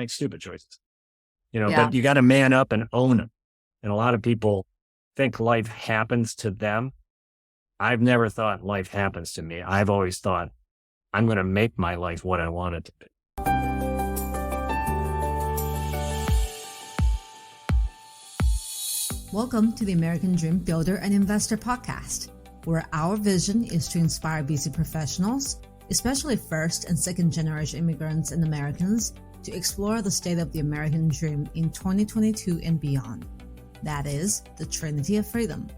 make stupid choices, Yeah. but you got to man up and own them. And a lot of people think life happens to them. I've never thought life happens to me. I've always thought I'm going to make my life what I want it to be. Welcome to the American Dream Builder and Investor Podcast, where our vision is to inspire busy professionals, especially first and second generation immigrants and Americans, to explore the state of the American dream in 2022 and beyond. That is the Trinity of Freedom: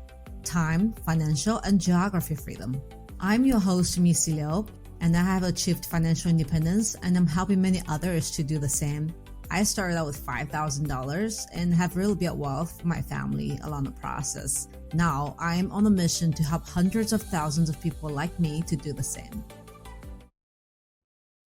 time, financial, and geography freedom. I'm your host, Missy Liu, and I have achieved financial independence, and I'm helping many others to do the same. I started out with $5,000 and have really built wealth for my family along the process. Now I'm on a mission to help hundreds of thousands of people like me to do the same.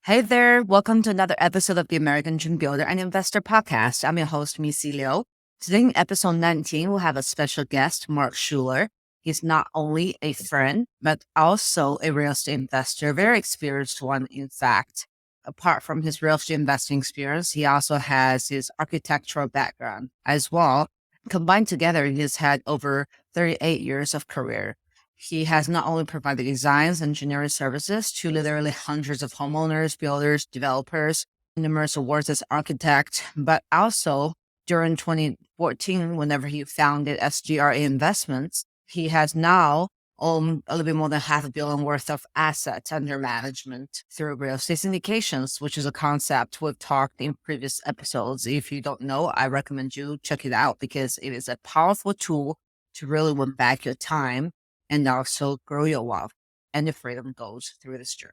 Hey there. Welcome to another episode of the American Dream Builder and Investor Podcast. I'm your host, Missy Liu. Today in episode 19, we'll have a special guest, Mark Shuler. He's not only a friend, but also a real estate investor, very experienced one, in fact. Apart from his real estate investing experience, he also has his architectural background as well. Combined together, he's had over 38 years of career. He has not only provided designs and engineering services to literally hundreds of homeowners, builders, developers, numerous awards as architect, but also during 2014, whenever he founded SGRE Investments, he has now own a little bit more than $500 million worth of assets under management through real estate syndications, which is a concept we've talked in previous episodes. If you don't know, I recommend you check it out because it is a powerful tool to really win back your time and also grow your wealth and your freedom goals through this journey.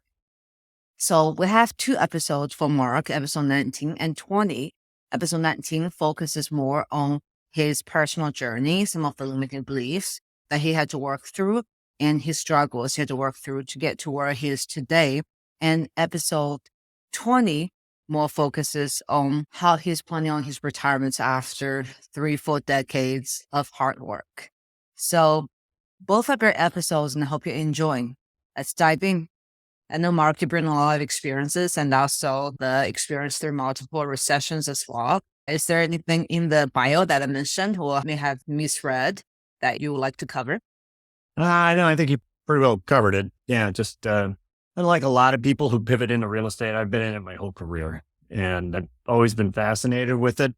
So we have two episodes for Mark, episode 19 and 20. Episode 19 focuses more on his personal journey, some of the limiting beliefs that he had to work through, and his struggles he had to work through to get to where he is today. And episode 20 more focuses on how he's planning on his retirement after 3-4 decades of hard work. So both are great episodes, and I hope you're enjoying. Let's dive in. I know Mark, you bring a lot of experiences and also the experience through multiple recessions as well. Is there anything in the bio that I mentioned or may have misread that you would like to cover? I think you pretty well covered it. Yeah, just unlike a lot of people who pivot into real estate, I've been in it my whole career, and I've always been fascinated with it.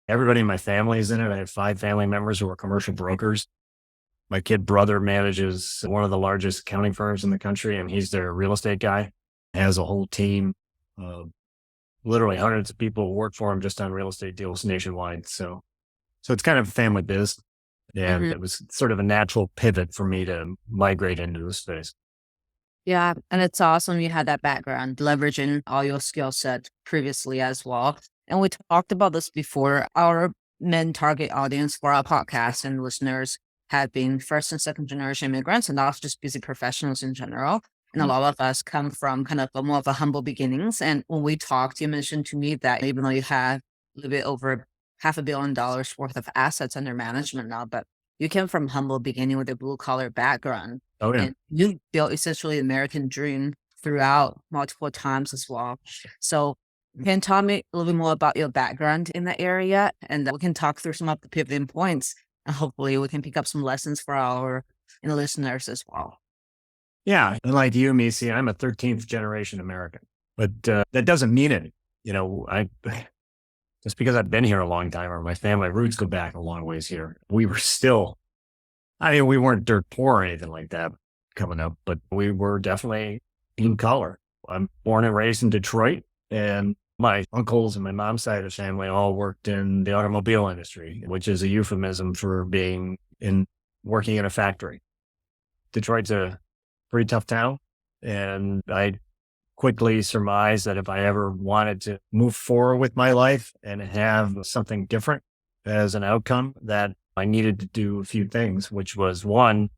Everybody in my family is in it. I have 5 family members who are commercial brokers. My kid brother manages one of the largest accounting firms in the country, and he's their real estate guy. Has a whole team of literally hundreds of people who work for him just on real estate deals nationwide. So it's kind of a family biz. And it was sort of a natural pivot for me to migrate into this space. Yeah. And it's awesome you had that background, leveraging all your skill set previously as well. And we talked about this before. Our main target audience for our podcast and listeners have been first and second generation immigrants and also just busy professionals in general. And a lot of us come from kind of more of a humble beginnings. And when we talked, you mentioned to me that even though you have a little bit over $500 million worth of assets under management now, but you came from humble beginning with a blue collar background. Oh, yeah. And you built essentially the American dream throughout multiple times as well. So can you tell me a little bit more about your background in that area? And we can talk through some of the pivoting points. And hopefully we can pick up some lessons for our listeners as well. Yeah. And like you, Missy, I'm a 13th generation American, but that doesn't mean it. Just because I've been here a long time or my family roots go back a long ways here, we were still, we weren't dirt poor or anything like that coming up, but we were definitely blue collar. I'm born and raised in Detroit, and my uncles and my mom's side of the family all worked in the automobile industry, which is a euphemism for working in a factory. Detroit's a pretty tough town, and I quickly surmised that if I ever wanted to move forward with my life and have something different as an outcome, that I needed to do a few things, which was one,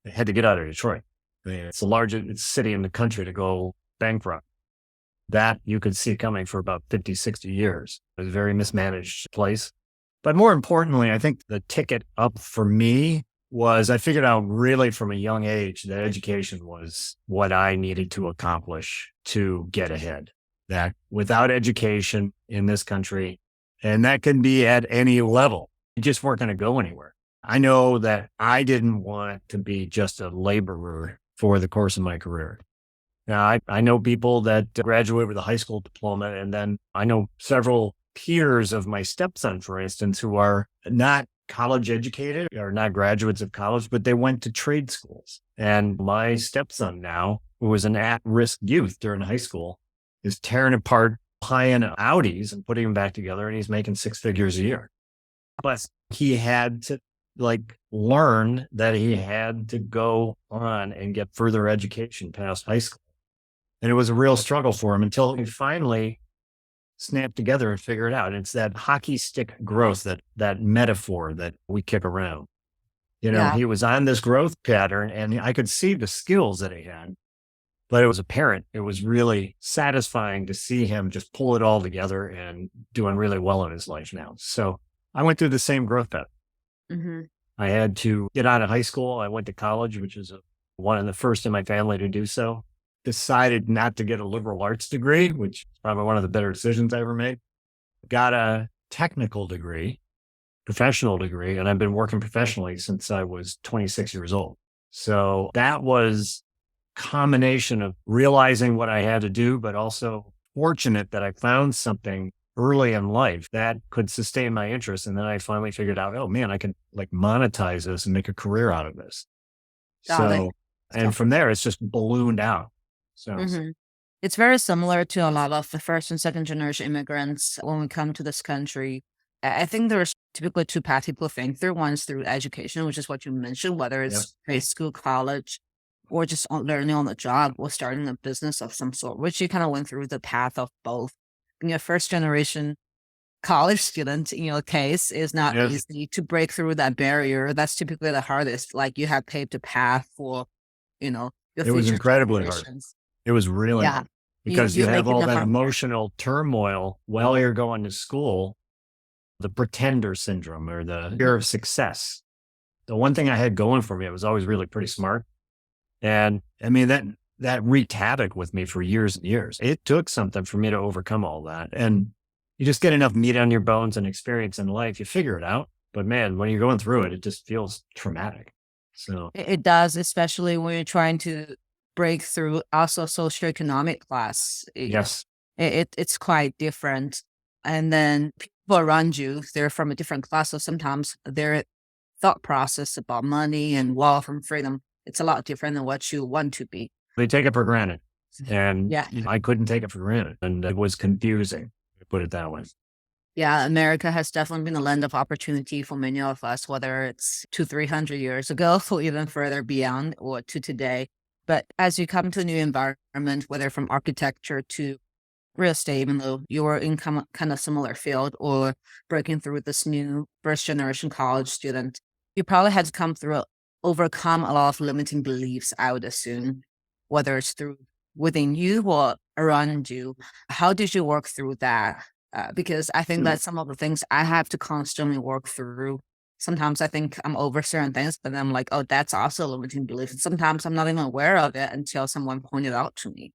I had to get out of Detroit. It's the largest city in the country to go bankrupt. That you could see coming for about 50, 60 years. It was a very mismanaged place. But more importantly, I think the ticket up for me was I figured out really from a young age that education was what I needed to accomplish to get ahead. that without education in this country, and that can be at any level, you just weren't going to go anywhere. I know that I didn't want to be just a laborer for the course of my career. Now, I know people that graduate with a high school diploma, and then I know several peers of my stepson, for instance, who are not college educated or not graduates of college, but they went to trade schools. And my stepson now, who was an at-risk youth during high school, is tearing apart high-end Audis and putting them back together, and he's making 6 figures a year. But he had to learn that he had to go on and get further education past high school. And it was a real struggle for him until he finally snapped together and figured it out. It's that hockey stick growth, that metaphor that we kick around. He was on this growth pattern, and I could see the skills that he had, but it was apparent. It was really satisfying to see him just pull it all together and doing really well in his life now. So I went through the same growth path. Mm-hmm. I had to get out of high school. I went to college, which is one of the first in my family to do so. Decided not to get a liberal arts degree, which is probably one of the better decisions I ever made. Got a technical degree, professional degree, and I've been working professionally since I was 26 years old. So that was a combination of realizing what I had to do, but also fortunate that I found something early in life that could sustain my interest. And then I finally figured out, oh man, I can monetize this and make a career out of this. And from there, it's just ballooned out. So Mm-hmm. It's very similar to a lot of the first and second generation immigrants when we come to this country. I think there's typically two paths people think through. One is through education, which is what you mentioned, whether it's high school, college, or just learning on the job or starting a business of some sort, which you kind of went through the path of both. First generation college student, in your case, is not easy to break through that barrier. That's typically the hardest. You have paved a path for, your it was future incredibly hard. generations. It was really hard because you have all that emotional turmoil while you're going to school, the pretender syndrome or the fear of success. The one thing I had going for me, I was always really pretty smart. And I mean, that wreaked havoc with me for years and years. It took something for me to overcome all that. And you just get enough meat on your bones and experience in life, you figure it out. But man, when you're going through it, it just feels traumatic. So it does, especially when you're trying to break through also socioeconomic class. It's quite different. And then people around you, they're from a different class. So sometimes their thought process about money and wealth and freedom, it's a lot different than what you want to be. They take it for granted. And I couldn't take it for granted. And it was confusing, to put it that way. Yeah, America has definitely been a land of opportunity for many of us, whether it's 200-300 years ago or even further beyond or to today. But as you come to a new environment, whether from architecture to real estate, even though you were in kind of similar field or breaking through this new first generation college student, you probably had to overcome a lot of limiting beliefs, I would assume, whether it's through within you or around you. How did you work through that? Because I think that's some of the things I have to constantly work through. Sometimes I think I'm over certain things, but then I'm like, oh, that's also a limiting belief. And sometimes I'm not even aware of it until someone pointed out to me.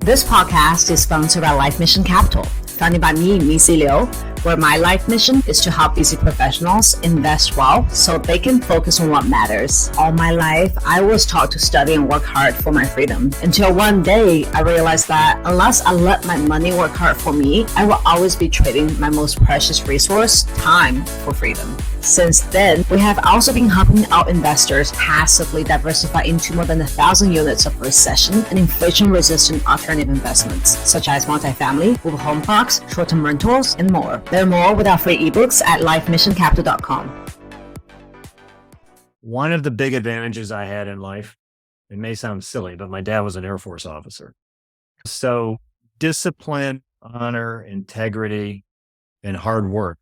This podcast is sponsored by Life Mission Capital, founded by me, Missy Liu, where my life mission is to help busy professionals invest well so they can focus on what matters. All my life, I was taught to study and work hard for my freedom. Until one day, I realized that unless I let my money work hard for me, I will always be trading my most precious resource, time, for freedom. Since then, we have also been helping our investors passively diversify into more than 1,000 units of recession and inflation-resistant alternative investments, such as multifamily, mobile home parks, short-term rentals, and more. Learn more with our free ebooks at lifemissioncapital.com. One of the big advantages I had in life, it may sound silly, but my dad was an Air Force officer. So discipline, honor, integrity, and hard work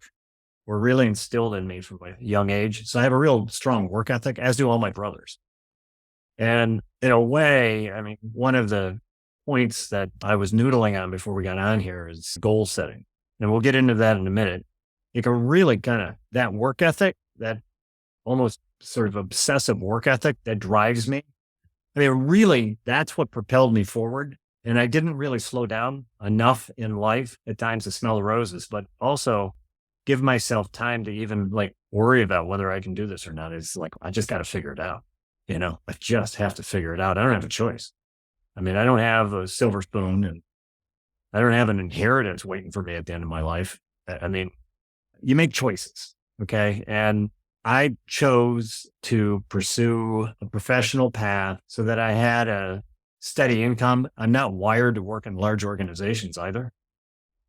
were really instilled in me from a young age. So I have a real strong work ethic, as do all my brothers. And in a way, I mean, one of the points that I was noodling on before we got on here is goal setting. And we'll get into that in a minute. You can really that work ethic, that almost sort of obsessive work ethic that drives me, I mean, really, that's what propelled me forward. And I didn't really slow down enough in life at times to smell the roses, but also give myself time to even like worry about whether I can do this or not. It's like, I just got to figure it out. I just have to figure it out. I don't have a choice. I mean, I don't have a silver spoon and I don't have an inheritance waiting for me at the end of my life. I mean, you make choices. Okay. And I chose to pursue a professional path so that I had a steady income. I'm not wired to work in large organizations either.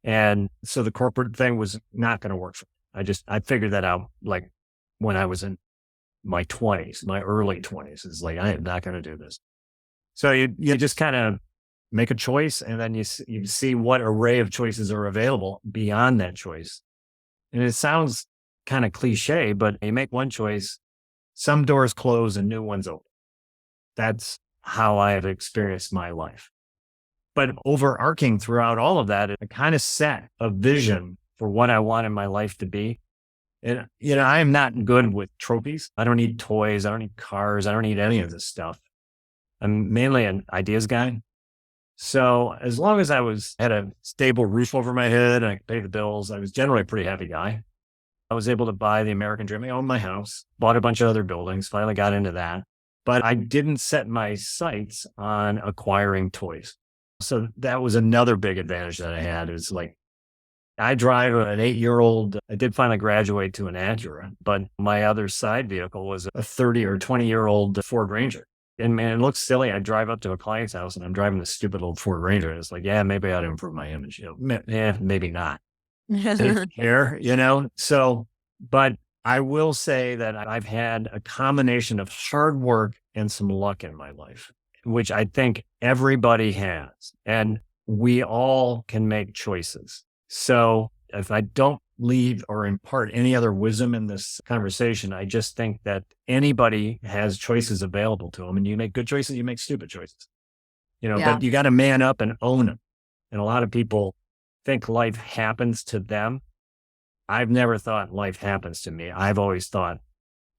And so the corporate thing was not going to work for me. I figured that out like when I was in my 20s, my early 20s. It's like, I am not going to do this. So you just kind of make a choice and then you see what array of choices are available beyond that choice. And it sounds kind of cliche, but you make one choice, some doors close and new ones open. That's how I have experienced my life. But overarching throughout all of that, I kind of set a vision for what I wanted my life to be. And, I am not good with trophies. I don't need toys. I don't need cars. I don't need any of this stuff. I'm mainly an ideas guy. So as long as had a stable roof over my head and I could pay the bills, I was generally a pretty happy guy. I was able to buy the American dream. I owned my house, bought a bunch of other buildings, finally got into that. But I didn't set my sights on acquiring toys. So that was another big advantage that I had. Is like, I drive an 8-year-old. I did finally graduate to an Acura, but my other side vehicle was a 30 or 20-year-old Ford Ranger. And man, it looks silly. I drive up to a client's house and I'm driving this stupid old Ford Ranger. And it's like, yeah, maybe I ought to improve my image. Maybe not. Here, So, but I will say that I've had a combination of hard work and some luck in my life, which I think everybody has. And we all can make choices. So if I don't leave or impart any other wisdom in this conversation, I just think that anybody has choices available to them, and you make good choices, you make stupid choices, but you got to man up and own them. And a lot of people think life happens to them. I've never thought life happens to me. I've always thought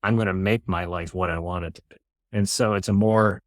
I'm going to make my life what I want it to be. And so it's a more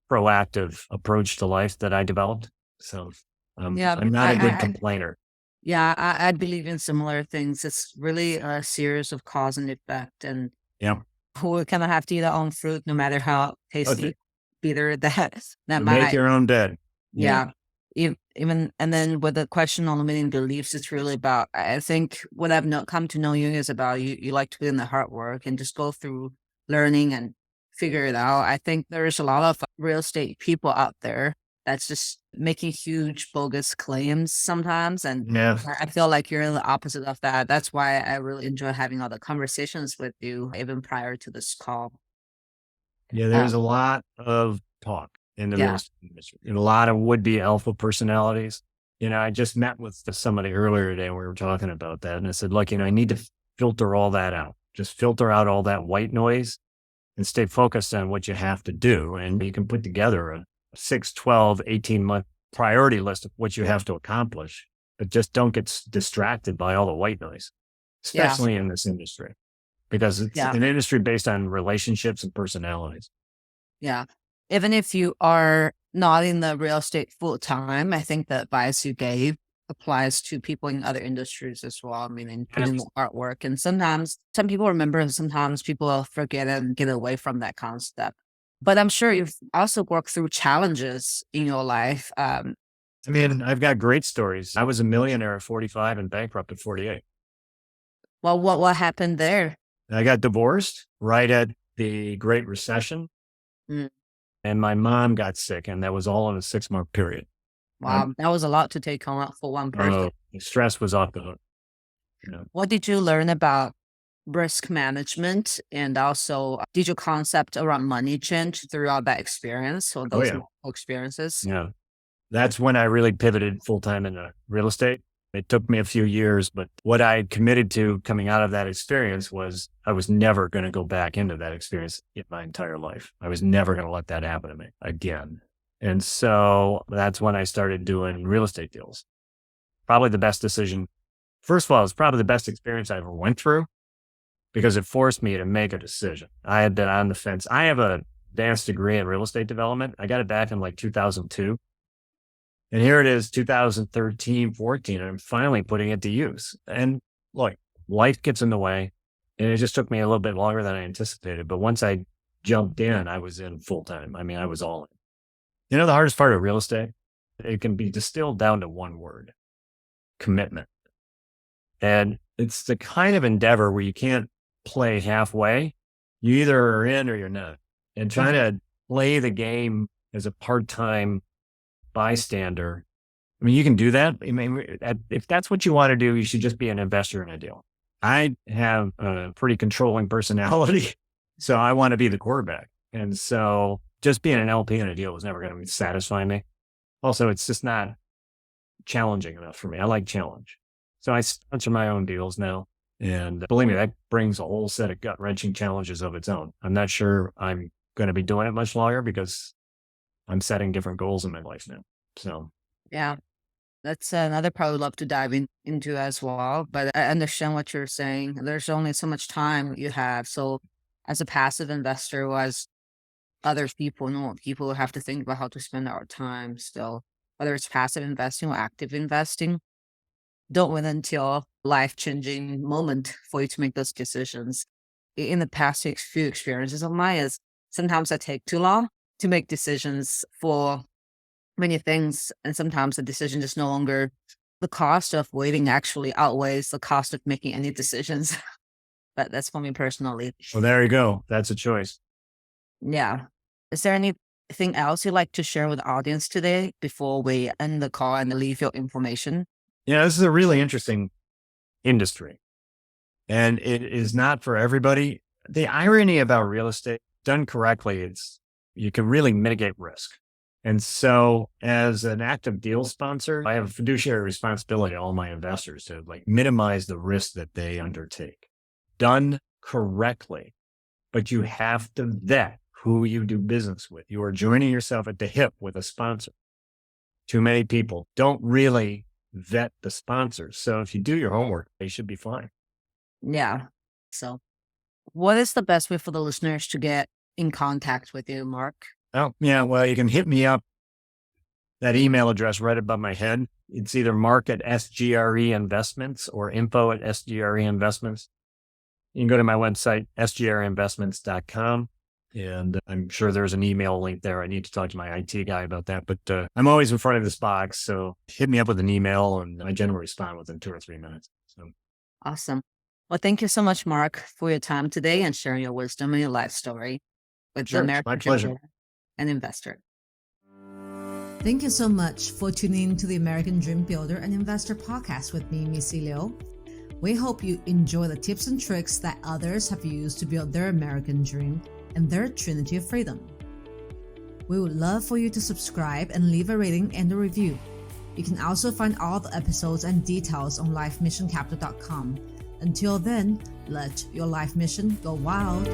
proactive approach to life that I developed. So I'm not a good complainer. Yeah, I believe in similar things. It's really a series of cause and effect, and we kind of have to eat our own fruit, no matter how tasty, bitter that Make might. your own bed. Yeah, even and then with the question on limiting beliefs, it's really about. I think what I've come to know you is about you like to put in the hard work and just go through learning and figure it out. I think there's a lot of real estate people out there that's just making huge bogus claims sometimes. And I feel like you're in the opposite of that. That's why I really enjoy having all the conversations with you, even prior to this call. Yeah, there's a lot of talk in the real estate industry and a lot of would-be alpha personalities. I just met with somebody earlier today and we were talking about that. And I said, look, I need to filter all that out. Just filter out all that white noise and stay focused on what you have to do. And you can put together a 6, 12, 18-month priority list of what you have to accomplish, but just don't get distracted by all the white noise, especially in this industry, because it's an industry based on relationships and personalities. Yeah. Even if you are not in the real estate full time, I think the advice you gave applies to people in other industries as well. I mean, including the artwork. And sometimes some people remember, and sometimes people forget and get away from that concept. But I'm sure you've also worked through challenges in your life. I've got great stories. I was a millionaire at 45 and bankrupt at 48. Well, what happened there? I got divorced right at the Great Recession. And my mom got sick, and that was all in a 6-month period. Wow, that was a lot to take on for one person. The stress was off the hook. What did you learn about risk management, and also did your concept around money change throughout that experience or those experiences? Yeah, that's when I really pivoted full-time into real estate. It took me a few years, but what I committed to coming out of that experience was I was never going to go back into that experience in my entire life. I was never going to let that happen to me again. And so that's when I started doing real estate deals. Probably the best decision. First of all, it's probably the best experience I ever went through because it forced me to make a decision. I had been on the fence. I have a advanced degree in real estate development. I got it back in like 2002. And here it is, 2013, 14, and I'm finally putting it to use. And look, life gets in the way. And it just took me a little bit longer than I anticipated. But once I jumped in, I was in full time. I mean, I was all in. You know, the hardest part of real estate, it can be distilled down to one word: commitment. And it's the kind of endeavor where you can't play halfway. You either are in or you're not. And trying to play the game as a part-time bystander, I mean, you can do that. I mean, if that's what you want to do, you should just be an investor in a deal. I have a pretty controlling personality, so I want to be the quarterback. And so just being an LP in a deal was never going to satisfy me. Also, it's just not challenging enough for me. I like challenge. So I sponsor my own deals now. And believe me, that brings a whole set of gut-wrenching challenges of its own. I'm not sure I'm going to be doing it much longer because I'm setting different goals in my life now. So, Yeah, that's another part I would love to dive into as well. But I understand what you're saying. There's only so much time you have. So as a passive investor, or as other people, people have to think about how to spend our time still, whether it's passive investing or active investing. Don't wait until life-changing moment for you to make those decisions. In the past few experiences of mine is sometimes I take too long to make decisions for many things. And sometimes the decision is no longer, the cost of waiting actually outweighs the cost of making any decisions. But that's for me personally. well, there you go. That's a choice. Yeah. Is there anything else you'd like to share with the audience today before we end the call and leave your information? Yeah, this is a really interesting industry, and it is not for everybody. The irony about real estate, done correctly, is you can really mitigate risk. And so as an active deal sponsor, I have a fiduciary responsibility to all my investors to like minimize the risk that they undertake. Done correctly, but you have to vet who you do business with. You are joining yourself at the hip with a sponsor. Too many people don't really vet the sponsors. So if you do your homework, they should be fine. Yeah. So what is the best way for the listeners to get in contact with you, Mark? Oh, yeah. Well, you can hit me up. That email address right above my head. It's either Mark at SGRE Investments or info at SGRE Investments. You can go to my website, sgreinvestments.com. And I'm sure there's an email link there. I need to talk to my IT guy about that. But I'm always in front of this box. So hit me up with an email and I generally respond within 2 or 3 minutes. So Awesome. Well, thank you so much, Mark, for your time today and sharing your wisdom and your life story with the sure, American my pleasure. Dream and investor. Thank you so much for tuning in to the American Dream Builder and Investor podcast with me, Missy Liu. We hope you enjoy the tips and tricks that others have used to build their American dream and their trinity of freedom. We would love for you to subscribe and leave a rating and a review. You can also find all the episodes and details on lifemissioncapital.com. Until then, let your life mission go wild.